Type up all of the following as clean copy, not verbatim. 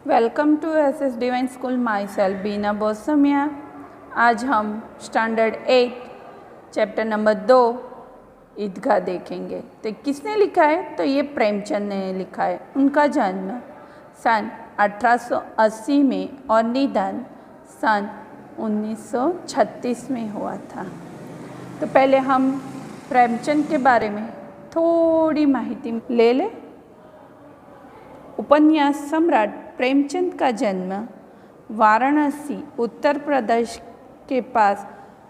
Welcome to SS divine school. My self बीना बोसमिया। आज हम standard 8 chapter number 2 ईदगाह देखेंगे। तो किसने लिखा है? तो ये प्रेमचंद ने लिखा है। उनका जन्म सन 1880 में और निधन सन 1936 में हुआ था। तो पहले हम प्रेमचंद के बारे में थोड़ी माहिती ले लें। उपन्यास सम्राट प्रेमचंद का जन्म वाराणसी उत्तर प्रदेश के पास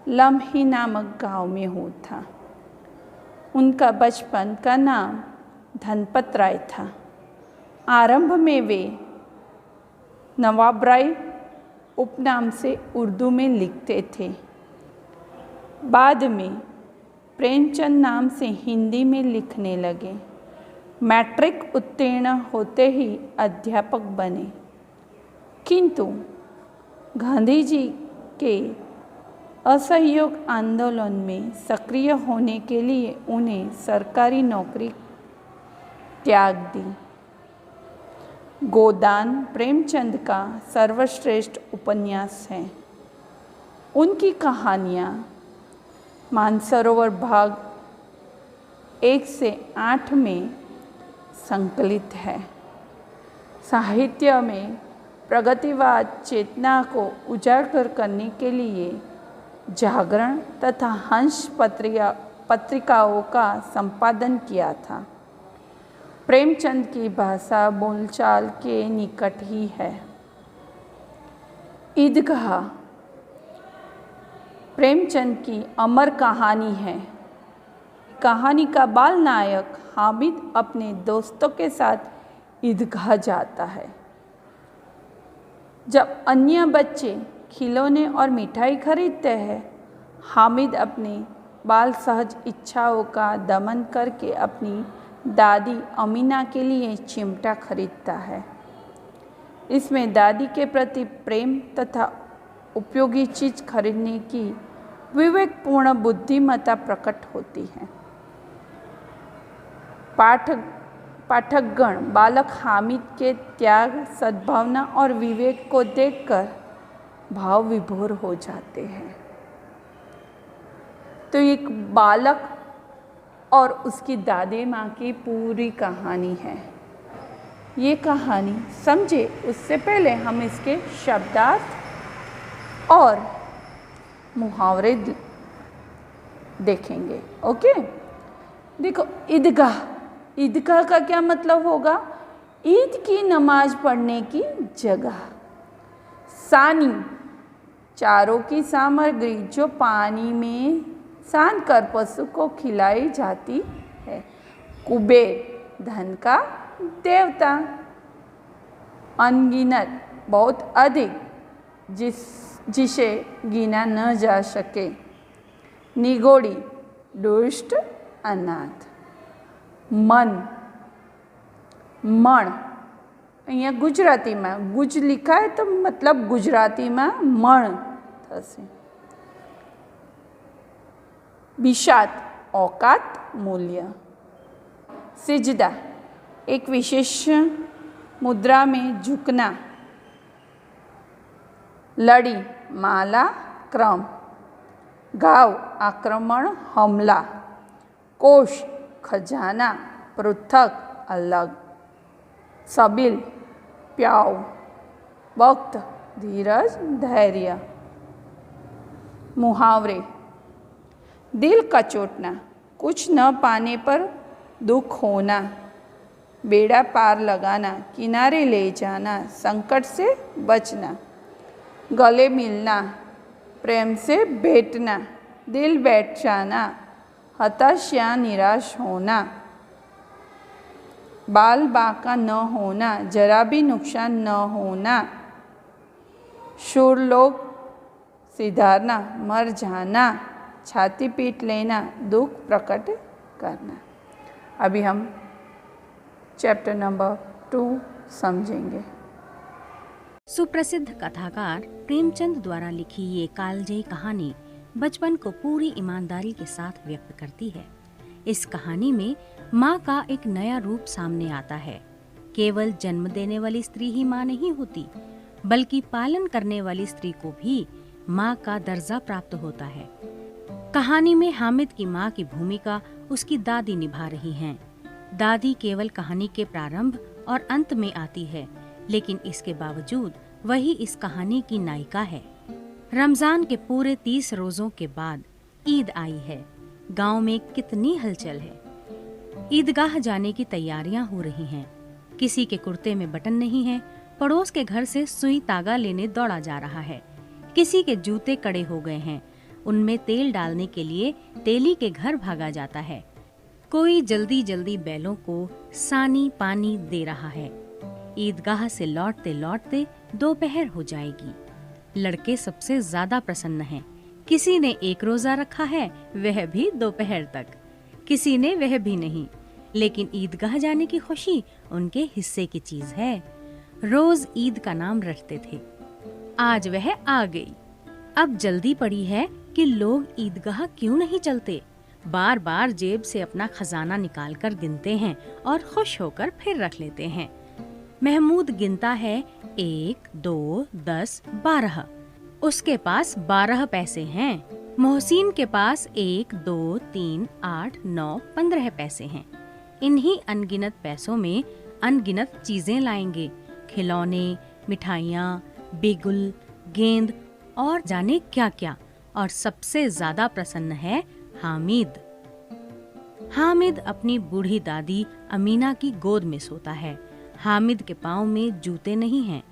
लम्ही नामक गांव में हुआ था। उनका बचपन का नाम धनपत राय था। आरंभ में वे नवाब राय उपनाम से उर्दू में लिखते थे। बाद में प्रेमचंद नाम से हिंदी में लिखने लगे। मैट्रिक उत्तीर्ण होते ही अध्यापक बने, किंतु गांधी जी के असहयोग आंदोलन में सक्रिय होने के लिए उन्हें सरकारी नौकरी त्याग दी। गोदान प्रेमचंद का सर्वश्रेष्ठ उपन्यास है। उनकी कहानियाँ मानसरोवर भाग 1 से 8 में संकलित है। साहित्य में प्रगतिवाद चेतना को उजागर करने के लिए जागरण तथा हंस पत्रिकाओं का संपादन किया था। प्रेमचंद की भाषा बोलचाल के निकट ही है। ईदगाह प्रेमचंद की अमर कहानी है। कहानी का बाल नायक हामिद अपने दोस्तों के साथ ईदगाह जाता है। जब अन्य बच्चे खिलौने और मिठाई खरीदते हैं, हामिद अपनी बाल सहज इच्छाओं का दमन करके अपनी दादी अमीना के लिए चिमटा खरीदता है। इसमें दादी के प्रति प्रेम तथा उपयोगी चीज खरीदने की विवेकपूर्ण बुद्धिमत्ता प्रकट होती है। पाठकगण बालक हामिद के त्याग, सद्भावना और विवेक को देखकर भाव विभोर हो जाते हैं। तो एक बालक और उसकी दादी माँ की पूरी कहानी है। ये कहानी समझे उससे पहले हम इसके शब्दार्थ और मुहावरे देखेंगे। ओके, देखो ईदगाह। ईदगाह का क्या मतलब होगा? ईद की नमाज पढ़ने की जगह। सानी चारों की सामग्री जो पानी में सान कर पशु को खिलाई जाती है। कुबेर धन का देवता। अनगिनत बहुत अधिक, जिसे गिना न जा सके। निगोड़ी दुष्ट अनाथ। मन मण અહીંયા ગુજરાતીમાં ગુજ लिखा है तो मतलब गुजरातीમાં मण થશે। बिशात औकात मूल्य। सिजदा एक विशेष मुद्रा में झुकना। लड़ी माला क्रम। घाव आक्रमण हमला। कोश खजाना पृथक अलग। सबील प्याव। वक्त धीरज धैर्य। मुहावरे। दिल कचोटना, कुछ न पाने पर दुख होना, बेड़ा पार लगाना, किनारे ले जाना, संकट से बचना। गले मिलना, प्रेम से भेंटना, दिल बैठ जाना, हताश या निराश होना। बाल बांका न होना, जरा भी नुकसान न होना। शूर लोग सिधारना, मर जाना, छाती पीट लेना, दुख प्रकट करना। अभी हम चैप्टर नंबर 2 समझेंगे। सुप्रसिद्ध कथाकार प्रेमचंद द्वारा लिखी ये कालजयी कहानी बचपन को पूरी ईमानदारी के साथ व्यक्त करती है। इस कहानी में माँ का एक नया रूप सामने आता है केवल जन्म देने वाली स्त्री ही माँ नहीं होती, बल्कि पालन करने वाली स्त्री को भी माँ का दर्जा प्राप्त होता है। कहानी में हामिद की माँ की भूमिका उसकी दादी निभा रही हैं। दादी केवल कहानी के प्रारंभ और अंत में आती है, लेकिन इसके बावजूद वही इस कहानी की नायिका है। रमजान के पूरे 30 रोजों के बाद ईद आई है। गांव में कितनी हलचल है। ईदगाह जाने की तैयारियां हो रही हैं। किसी के कुर्ते में बटन नहीं है, पड़ोस के घर से सुई तागा लेने दौड़ा जा रहा है। किसी के जूते कड़े हो गए हैं, उनमें तेल डालने के लिए तेली के घर भागा जाता है। कोई जल्दी जल्दी बैलों को सानी पानी दे रहा है। ईदगाह से लौटते लौटते दोपहर हो जाएगी। लड़के सबसे ज्यादा प्रसन्न हैं। किसी ने एक रोजा रखा है, वह भी दोपहर तक, किसी ने वह भी नहीं, लेकिन ईदगाह जाने की खुशी उनके हिस्से की चीज है। रोज ईद का नाम रटते थे, आज वह आ गई। अब जल्दी पड़ी है कि लोग ईदगाह क्यों नहीं चलते। बार बार जेब से अपना खजाना निकालकर गिनते हैं और खुश होकर फिर रख लेते हैं। महमूद गिनता है 1, 2, 10, 12। उसके पास 12 पैसे हैं। मोहसिन के पास 1, 2, 3, 8, 9, 15 पैसे हैं। इन्हीं अनगिनत पैसों में अनगिनत चीजें लाएंगे, खिलौने, मिठाइयाँ, बिगुल, गेंद और जाने क्या क्या। और सबसे ज्यादा प्रसन्न है हामिद। हामिद अपनी बूढ़ी दादी अमीना की गोद में सोता है। हामिद के पाँव में जूते नहीं हैं।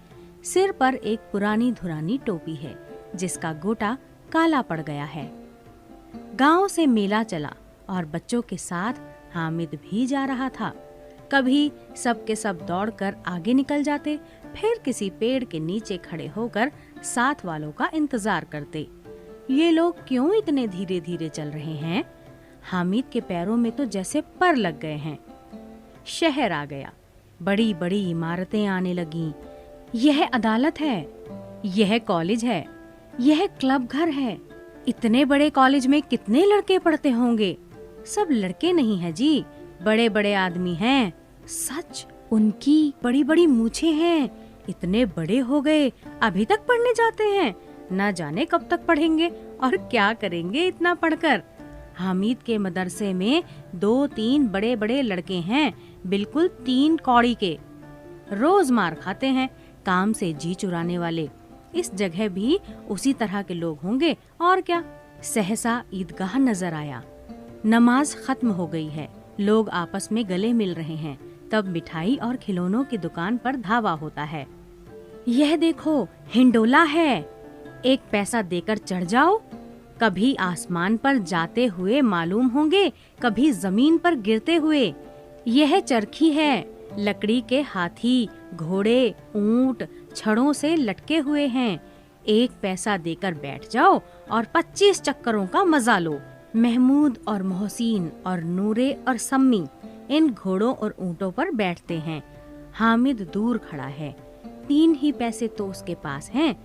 सिर पर एक पुरानी धुरानी टोपी है, जिसका गोटा काला पड़ गया है। गांव से मेला चला और बच्चों के साथ हामिद भी जा रहा था। कभी सब के सब दौड़कर आगे निकल जाते, फिर किसी पेड़ के नीचे खड़े होकर साथ वालों का इंतजार करते। ये लोग क्यों इतने धीरे धीरे चल रहे हैं? हामिद के पैरों में तो जैसे पर लग गए हैं। शहर आ गया। बड़ी बड़ी इमारतें आने लगीं। यह अदालत है, यह कॉलेज है, यह क्लब घर है। इतने बड़े कॉलेज में कितने लड़के पढ़ते होंगे? सब लड़के नहीं हैं जी, बड़े बड़े आदमी हैं। सच, उनकी बड़ी बड़ी मूछें हैं। इतने बड़े हो गए, अभी तक पढ़ने जाते हैं। न जाने कब तक पढ़ेंगे और क्या करेंगे इतना पढ़कर। हामिद के मदरसे में 2-3 बड़े बड़े लड़के हैं, बिल्कुल 3 कौड़ी के। रोज मार खाते हैं, काम से जी चुराने वाले। इस जगह भी उसी तरह के लोग होंगे और क्या। सहसा ईदगाह नजर आया। नमाज खत्म हो गई है। लोग आपस में गले मिल रहे हैं। तब मिठाई और खिलौनों की दुकान पर धावा होता है। यह देखो, हिंडोला है, 1 पैसा देकर चढ़ जाओ। कभी आसमान पर जाते हुए मालूम होंगे, कभी जमीन पर गिरते हुए। यह चरखी है, लकड़ी के हाथी, घोड़े, ऊंट छड़ों से लटके हुए हैं। 1 पैसा देकर बैठ जाओ और 25 चक्करों का मजा लो। महमूद और मोहसिन और नूरे और सम्मी इन घोड़ों और ऊंटों पर बैठते हैं। हामिद दूर खड़ा है। 3 ही पैसे तो उसके पास हैं।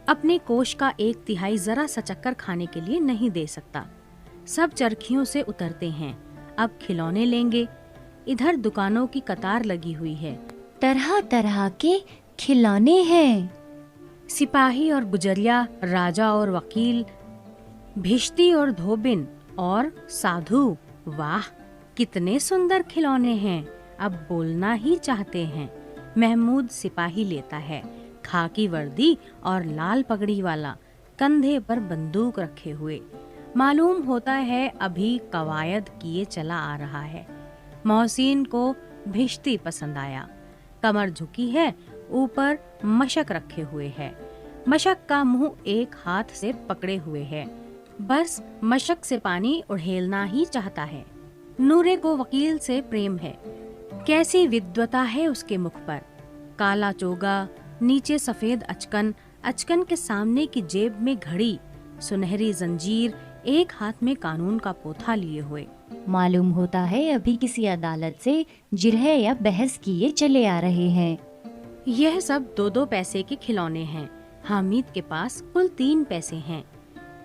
अपने कोष का 1/3 जरा सा चक्कर खाने के लिए नहीं दे सकता। सब चरखियों से उतरते हैं। अब खिलौने लेंगे। इधर दुकानों की कतार लगी हुई है। तरह तरह के खिलौने हैं। सिपाही और गुजरिया, राजा और वकील, भिश्ती और धोबिन और साधु। वाह, कितने सुंदर खिलौने हैं। अब बोलना ही चाहते हैं। महमूद सिपाही लेता है, खाकी वर्दी और लाल पगड़ी वाला, कंधे पर बंदूक रखे हुए। मालूम होता है अभी कवायद किए चला आ रहा है। मोहसिन को भिश्ती पसंद आया। कमर झुकी है, ऊपर मशक रखे हुए है। मशक का मुंह एक हाथ से पकड़े हुए है, बस मशक से पानी उड़ेलना ही चाहता है। नूरे को वकील से प्रेम है। कैसी विद्वता है उसके मुख पर। काला चोगा, नीचे सफेद अचकन, अचकन के सामने की जेब में घड़ी, सुनहरी जंजीर, एक हाथ में कानून का पोथा लिए हुए। मालूम होता है अभी किसी अदालत से जिरह या बहस किए चले आ रहे हैं। यह सब 2-2 पैसे के खिलौने हैं। हामिद के पास कुल 3 पैसे हैं।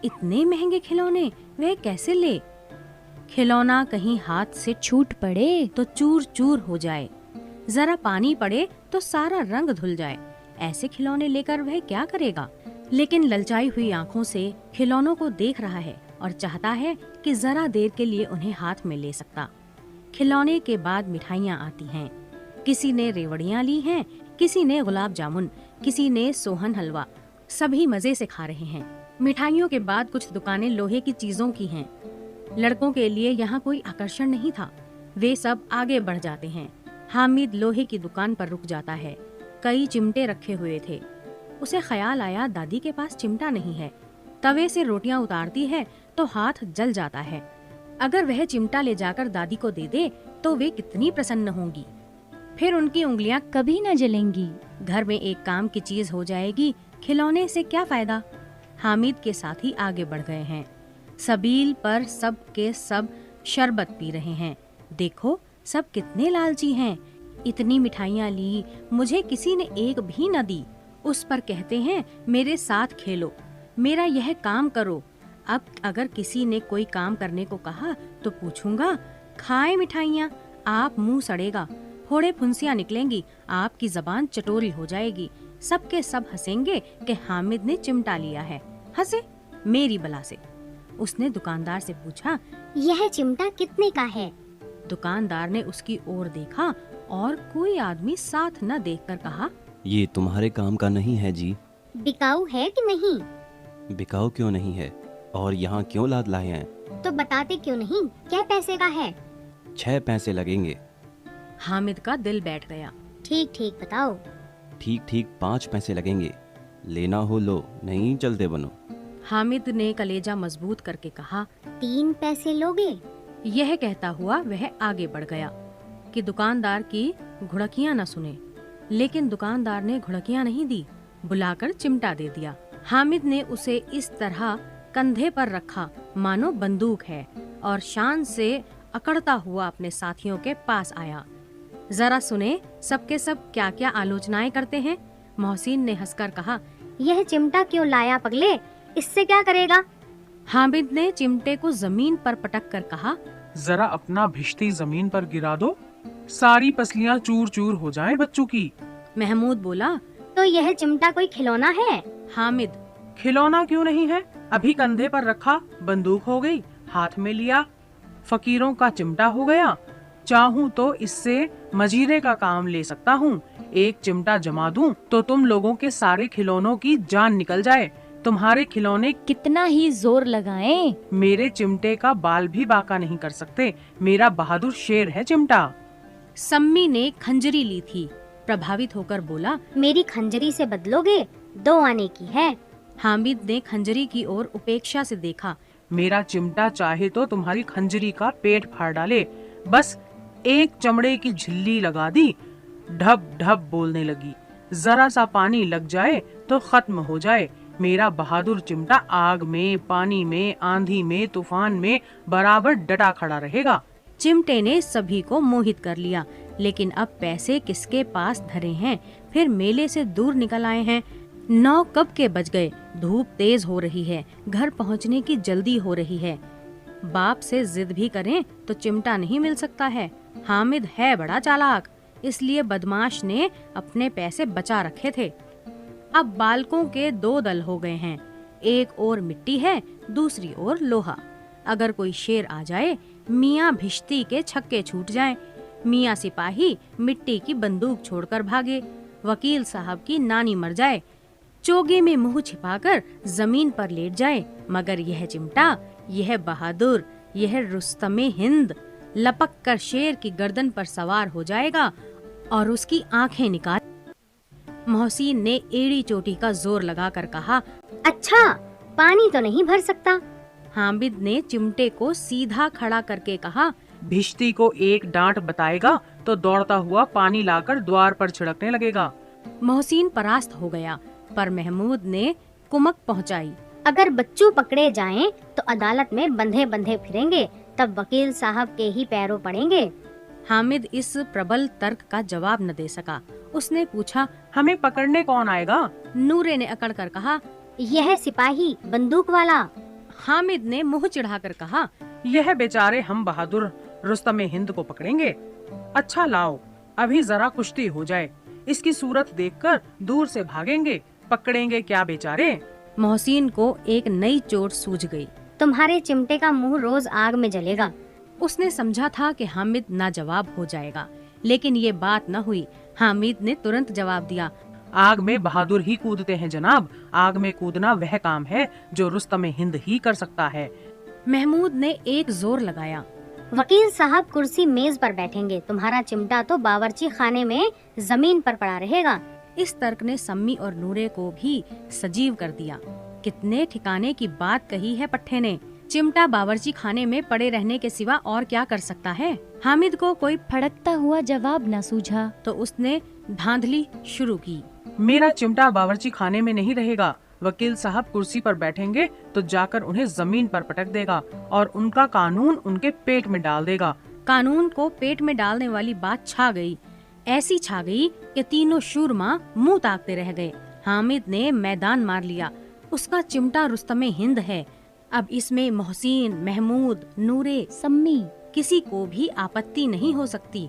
इतने महंगे खिलौने वह कैसे ले? खिलौना कहीं हाथ से छूट पड़े तो चूर चूर हो जाए। जरा पानी पड़े तो सारा रंग धुल जाए। ऐसे खिलौने लेकर वह क्या करेगा? लेकिन ललचाई हुई आंखों से खिलौनों को देख रहा है और चाहता है कि जरा देर के लिए उन्हें हाथ में ले सकता। खिलौने के बाद मिठाइयाँ आती हैं। किसी ने रेवड़ियाँ ली हैं, किसी ने गुलाब जामुन, किसी ने सोहन हलवा। सभी मजे से खा रहे हैं। मिठाइयों के बाद कुछ दुकानें लोहे की चीजों की हैं। लड़कों के लिए यहाँ कोई आकर्षण नहीं था। वे सब आगे बढ़ जाते हैं। हामिद लोहे की दुकान पर रुक जाता है। कई चिमटे रखे हुए थे। उसे ख्याल आया दादी के पास चिमटा नहीं है। तवे से रोटियां उतारती है तो हाथ जल जाता है। अगर वह चिमटा ले जाकर दादी को दे दे तो वे कितनी प्रसन्न होंगी। फिर उनकी उंगलियां कभी न जलेंगी। घर में एक काम की चीज हो जाएगी। खिलौने से क्या फायदा? हामिद के साथी आगे बढ़ गए हैं। सबील पर सब के सब शरबत पी रहे हैं। देखो सब कितने लालची हैं। इतनी मिठाइयाँ ली, मुझे किसी ने एक भी न दी। उस पर कहते हैं मेरे साथ खेलो, मेरा यह काम करो। अब अगर किसी ने कोई काम करने को कहा तो पूछूंगा, खाए मिठाइयाँ, आप मुंह सड़ेगा, फोड़े फुंसियाँ निकलेंगी, आपकी जबान चटोरी हो जाएगी। सबके सब हंसेंगे कि हामिद ने चिमटा लिया है। हंसे मेरी बला से। उसने दुकानदार से पूछा, यह चिमटा कितने का है? दुकानदार ने उसकी ओर देखा और कोई आदमी साथ न देखकर कहा, ये तुम्हारे काम का नहीं है जी। बिकाऊ है कि नहीं? बिकाऊ क्यों नहीं है? और यहाँ क्यों लाद लाए हैं? तो बताते क्यों नहीं? क्या पैसे का है? 6 पैसे लगेंगे। हामिद का दिल बैठ गया। ठीक ठीक बताओ। ठीक ठीक 5 पैसे लगेंगे। लेना हो लो, नहीं चलते बनो। हामिद ने कलेजा मजबूत करके कहा, 3 पैसे लोगे? यह कहता हुआ वह आगे बढ़ गया कि दुकानदार की घुड़कियां न सुने। लेकिन दुकानदार ने घुड़कियां नहीं दी, बुलाकर चिमटा दे दिया। हामिद ने उसे इस तरह कंधे पर रखा मानो बंदूक है और शान से अकड़ता हुआ अपने साथियों के पास आया। जरा सुने सबके सब क्या क्या आलोचनाएं करते हैं। मोहसिन ने हंसकर कहा, यह चिमटा क्यों लाया पगले? इससे क्या करेगा? हामिद ने चिमटे को जमीन पर पटक कर कहा, जरा अपना भिश्ती जमीन पर गिरा दो, सारी पसलियां चूर चूर हो जाएं बच्चों की। महमूद बोला, तो यह चिमटा कोई खिलौना है? हामिद, खिलौना क्यों नहीं है? अभी कंधे पर रखा बंदूक हो गई, हाथ में लिया फकीरों का चिमटा हो गया। चाहूँ तो इससे मजीरे का काम ले सकता हूँ। एक चिमटा जमा दूं तो तुम लोगों के सारे खिलौनों की जान निकल जाए। तुम्हारे खिलौने कितना ही जोर लगाएं। मेरे चिमटे का बाल भी बाका नहीं कर सकते। मेरा बहादुर शेर है चिमटा। सम्मी ने खंजरी ली थी। प्रभावित होकर बोला, मेरी खंजरी से बदलोगे? 2 आने की है। हामिद ने खंजरी की ओर उपेक्षा से देखा। मेरा चिमटा चाहे तो तुम्हारी खंजरी का पेट फाड़ डाले। बस एक चमड़े की झिल्ली लगा दी, ढब ढब बोलने लगी। जरा सा पानी लग जाए तो खत्म हो जाए। मेरा बहादुर चिमटा आग में, पानी में, आंधी में, तूफान में बराबर डटा खड़ा रहेगा। चिमटे ने सभी को मोहित कर लिया। लेकिन अब पैसे किसके पास धरे हैं? फिर मेले से दूर निकल आए हैं। 9 कब के बज गए। धूप तेज हो रही है। घर पहुंचने की जल्दी हो रही है। बाप से जिद भी करें तो चिमटा नहीं मिल सकता है। हामिद है बड़ा चालाक, इसलिए बदमाश ने अपने पैसे बचा रखे थे। अब बालकों के 2 दल हो गए हैं। एक ओर मिट्टी है, दूसरी ओर लोहा। अगर कोई शेर आ जाए, मियाँ भिश्ती के छक्के छूट जाएं। मियाँ सिपाही मिट्टी की बंदूक छोड़कर भागे। वकील साहब की नानी मर जाए, चोगे में मुंह छिपाकर जमीन पर लेट जाए। मगर यह चिमटा, यह बहादुर, यह रुस्तमे हिंद लपक कर शेर की गर्दन पर सवार हो जाएगा और उसकी आंखें निकाल। मोहसिन ने एड़ी चोटी का जोर लगाकर कहा, अच्छा, पानी तो नहीं भर सकता। हामिद ने चिमटे को सीधा खड़ा करके कहा, भिश्ती को एक डांट बताएगा तो दौड़ता हुआ पानी लाकर द्वार पर छिड़कने लगेगा। मोहसिन परास्त हो गया, पर महमूद ने कुमक पहुंचाई। अगर बच्चों पकड़े जाएं तो अदालत में बंधे बंधे फिरेंगे, तब वकील साहब के ही पैरों पड़ेंगे। हामिद इस प्रबल तर्क का जवाब न दे सका। उसने पूछा, हमें पकड़ने कौन आएगा? नूरे ने अकड़ कर कहा, यह सिपाही बंदूक वाला। हामिद ने मुंह चिढ़ाकर कहा, यह बेचारे हम बहादुर रुस्तमे हिंद को पकड़ेंगे। अच्छा लाओ, अभी जरा कुश्ती हो जाए, इसकी सूरत देखकर दूर से भागेंगे, पकड़ेंगे क्या बेचारे। मोहसिन को एक नई चोट सूझ गई। तुम्हारे चिमटे का मुंह रोज आग में जलेगा। उसने समझा था कि हामिद नाजवाब हो जाएगा, लेकिन ये बात न हुई। हामिद ने तुरंत जवाब दिया, आग में बहादुर ही कूदते हैं जनाब। आग में कूदना वह काम है जो रुस्तम हिंद ही कर सकता है। महमूद ने एक जोर लगाया। वकील साहब कुर्सी मेज पर बैठेंगे, तुम्हारा चिमटा तो बावर्ची खाने में जमीन पर पड़ा रहेगा। इस तर्क ने सम्मी और नूरे को भी सजीव कर दिया। कितने ठिकाने की बात कही है पट्टे ने। चिमटा बावर्ची खाने में पड़े रहने के सिवा और क्या कर सकता है। हामिद को कोई फड़कता हुआ जवाब न सूझा तो उसने धांधली शुरू की। मेरा चिमटा बावर्ची खाने में नहीं रहेगा। वकील साहब कुर्सी पर बैठेंगे तो जाकर उन्हें जमीन पर पटक देगा और उनका कानून उनके पेट में डाल देगा। कानून को पेट में डालने वाली बात छा गई। ऐसी छा गई कि तीनों शूरमा मुंह ताकते रह गए। हामिद ने मैदान मार लिया। उसका चिमटा रुस्तमे हिंद है। अब इसमें मोहसिन, महमूद, नूरे, सम्मी किसी को भी आपत्ति नहीं हो सकती।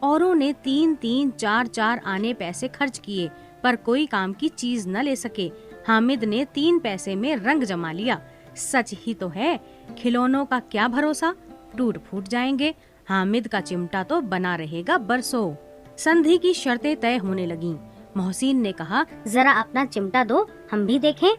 औरों ने 3-3, 4-4 आने पैसे खर्च किए पर कोई काम की चीज न ले सके। हामिद ने 3 पैसे में रंग जमा लिया। सच ही तो है, खिलौनों का क्या भरोसा, टूट फूट जाएंगे। हामिद का चिमटा तो बना रहेगा बरसों। संधि की शर्तें तय होने लगीं। मोहसिन ने कहा, जरा अपना चिमटा दो, हम भी देखें।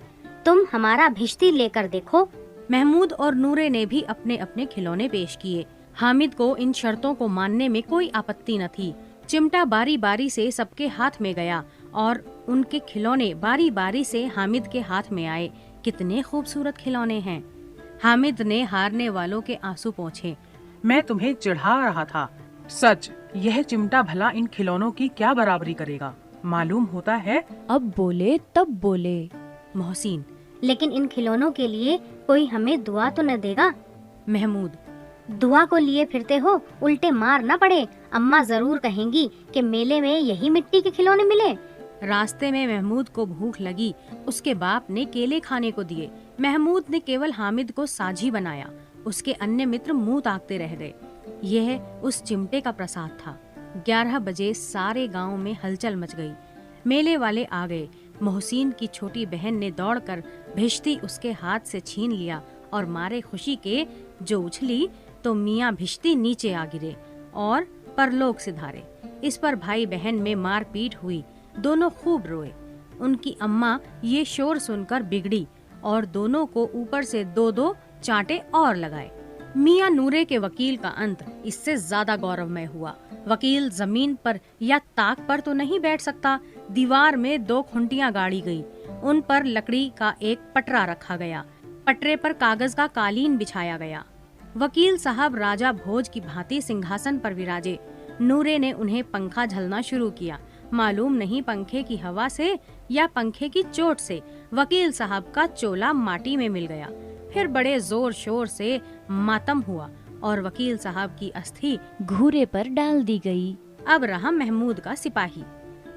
तुम हमारा भिश्ती लेकर देखो। महमूद और नूरे ने भी अपने अपने खिलौने पेश किए। हामिद को इन शर्तों को मानने में कोई आपत्ति न थी। चिमटा बारी बारी से सबके हाथ में गया और उनके खिलौने बारी बारी से हामिद के हाथ में आए। कितने खूबसूरत खिलौने हैं। हामिद ने हारने वालों के आंसू पोंछे। मैं तुम्हें चिढ़ा रहा था। सच, यह चिमटा भला इन खिलौनों की क्या बराबरी करेगा। मालूम होता है अब बोले तब बोले। मोहसिन, लेकिन इन खिलौनों के लिए कोई हमें दुआ तो न देगा। महमूद, दुआ को लिए फिरते हो, उल्टे मार न पड़े। अम्मा जरूर कहेंगी कि मेले में यही मिट्टी के खिलौने मिले। रास्ते में महमूद को भूख लगी। उसके बाप ने केले खाने को दिए। महमूद ने केवल हामिद को साझी बनाया। उसके अन्य मित्र मुंह ताकते रह गए। यह उस चिमटे का प्रसाद था। 11 बजे सारे गांव में हलचल मच गई। मेले वाले आ गए। मोहसिन की छोटी बहन ने दौड़कर भिश्ती उसके हाथ से छीन लिया और मारे खुशी के जो उछली तो मियाँ भिश्ती नीचे आ गिरे और परलोक सिधारे। इस पर भाई बहन में मारपीट हुई। दोनों खूब रोए। उनकी अम्मा ये शोर सुनकर बिगड़ी और दोनों को ऊपर से 2-2 चांटे और लगाए। मियाँ नूरे के वकील का अंत इससे ज्यादा गौरवमय हुआ। वकील जमीन पर या ताक पर तो नहीं बैठ सकता। दीवार में 2 खुंटियां गाड़ी गई। उन पर लकड़ी का एक पटरा रखा गया। पटरे पर कागज का कालीन बिछाया गया। वकील साहब राजा भोज की भांति सिंहासन पर विराजे। नूरे ने उन्हें पंखा झलना शुरू किया। मालूम नहीं पंखे की हवा से या पंखे की चोट से वकील साहब का चोला माटी में मिल गया। फिर बड़े जोर शोर से मातम हुआ और वकील साहब की अस्थि घूरे पर डाल दी गई। अब रहा महमूद का सिपाही।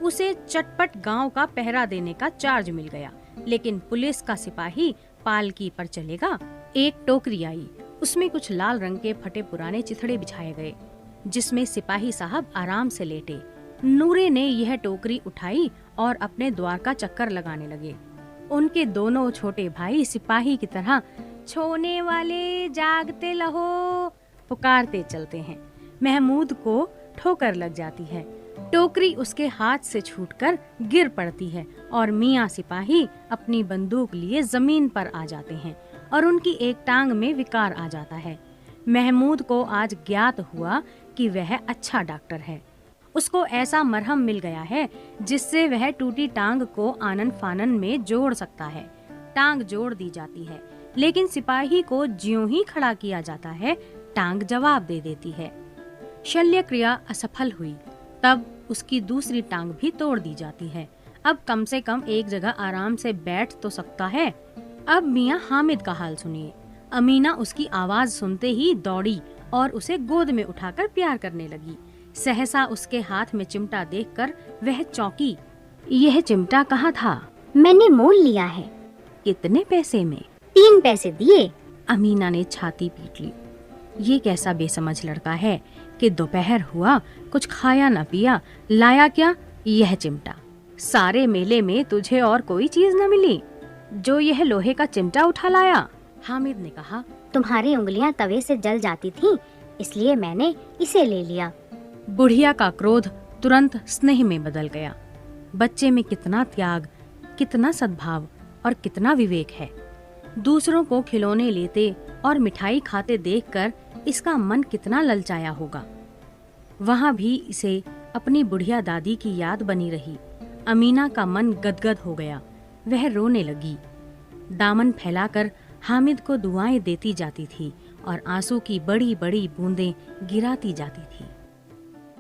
उसे चटपट गांव का पहरा देने का चार्ज मिल गया। लेकिन पुलिस का सिपाही पालकी पर चलेगा। एक टोकरी आई। उसमें कुछ लाल रंग के फटे पुराने चिथड़े बिछाए गए, जिसमें सिपाही साहब आराम से लेटे। नूरे ने यह टोकरी उठाई और अपने द्वार का चक्कर लगाने लगे। उनके दोनों छोटे भाई सिपाही की तरह छोने वाले जागते लहो पुकारते चलते हैं। महमूद को ठोकर लग जाती है। टोकरी उसके हाथ से छूटकर गिर पड़ती है और मियाँ सिपाही अपनी बंदूक लिए जमीन पर आ जाते हैं और उनकी एक टांग में विकार आ जाता है। महमूद को आज ज्ञात हुआ कि वह अच्छा डॉक्टर है। उसको ऐसा मरहम मिल गया है जिससे वह टूटी टांग को आनन फानन में जोड़ सकता है। टांग जोड़ दी जाती है, लेकिन सिपाही को ज्यों ही खड़ा किया जाता है टांग जवाब दे देती है। शल्य क्रिया असफल हुई, तब उसकी दूसरी टांग भी तोड़ दी जाती है। अब कम से कम एक जगह आराम से बैठ तो सकता है। अब मियाँ हामिद का हाल सुनिए। अमीना उसकी आवाज सुनते ही दौड़ी और उसे गोद में उठाकर प्यार करने लगी। सहसा उसके हाथ में चिमटा देखकर वह चौंकी। यह चिमटा कहाँ था? मैंने मोल लिया है। कितने पैसे में? 3 पैसे दिए। अमीना ने छाती पीट ली। ये कैसा बेसमझ लड़का है कि दोपहर हुआ, कुछ खाया न पिया, लाया क्या, यह चिमटा। सारे मेले में तुझे और कोई चीज न मिली जो यह लोहे का चिमटा उठा लाया। हामिद ने कहा, तुम्हारी उंगलियां तवे से जल जाती थीं, इसलिए मैंने इसे ले लिया। बुढ़िया का क्रोध तुरंत स्नेह में बदल गया। बच्चे में कितना त्याग, कितना सद्भाव और कितना विवेक है। दूसरों को खिलौने लेते और मिठाई खाते देखकर इसका मन कितना ललचाया होगा। वहां भी इसे अपनी बुढ़िया दादी की याद बनी रही। अमीना का मन गदगद हो गया, वह रोने लगी। दामन फैलाकर हामिद को दुआएं देती जाती थी और आंसू की बड़ी बड़ी बूंदें गिराती जाती थी।